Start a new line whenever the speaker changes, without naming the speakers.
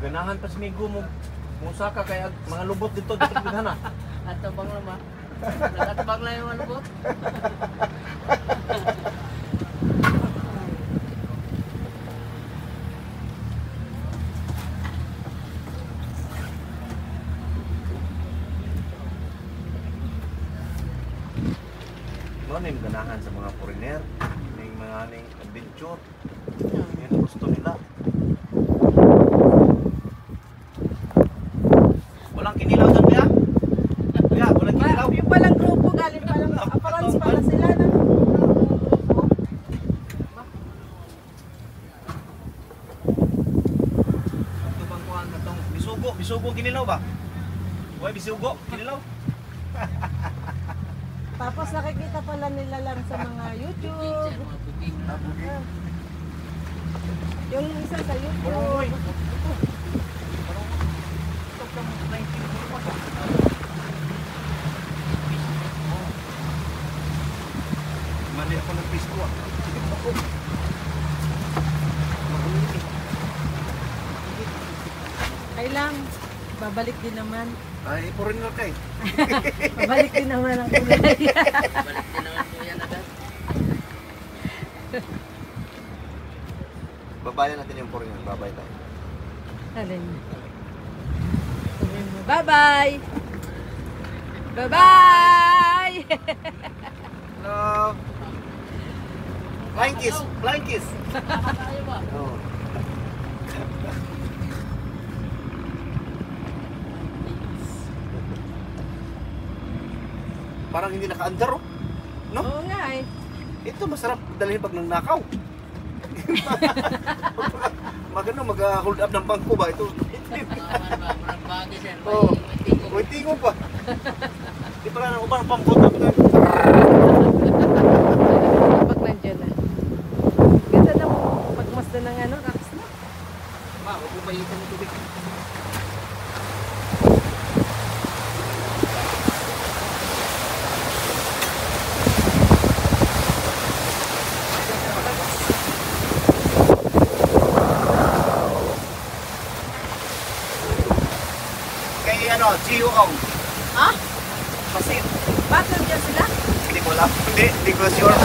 Ganahan pa si Migo mo. Musaka kay mga lubot dito ganahan.
Atabang naman. Nakatabang lang yung ano po.
Ano yung ganahan sa mga foreigner? Yung mga adventure. Yan gusto nila. Walang kinilaw doon kaya? Kaya, walang kinilaw.
Yung palang grupo, galing palang aparans pala sila na.
Ito bang kuhan na itong bisugo? Bisugo kinilaw ba? Uy, bisugo kinilaw?
Tapos nakikita pala nila lang sa mga YouTube. Yung isa sa YouTube.
Mali ako ng pisto ah.
Kailang, babalik din naman.
Ay, foreigner ka eh.
Babalik din naman ang kulay.
Balik din naman po yan agad.
Babayan natin yung foreigner. Babay tayo.
Alin. Sabihin mo, bye-bye! Bye-bye!
Hello! Flying kiss! Flying kiss!
Tayo ba?
Oh. Parang hindi naka-under oh. No?
Oo nga eh.
Ito masarap dalhin pag nangnakaw. Magano mag-hold up ng bangko ba ito?
Marang bagay sir.
Oh. Uy, tingo pa. Di pala nang ubang pangkot up na.
Pag nandiyan na. Ganda na mo. Pagmasda ng ano, rocks na.
Ma, huwag mo mayitan ng tubig. Kay ano, Chiuong.
Ha?
Kasi
Bakit nandiyan sila?
hindi ko alam. Hindi ko sure.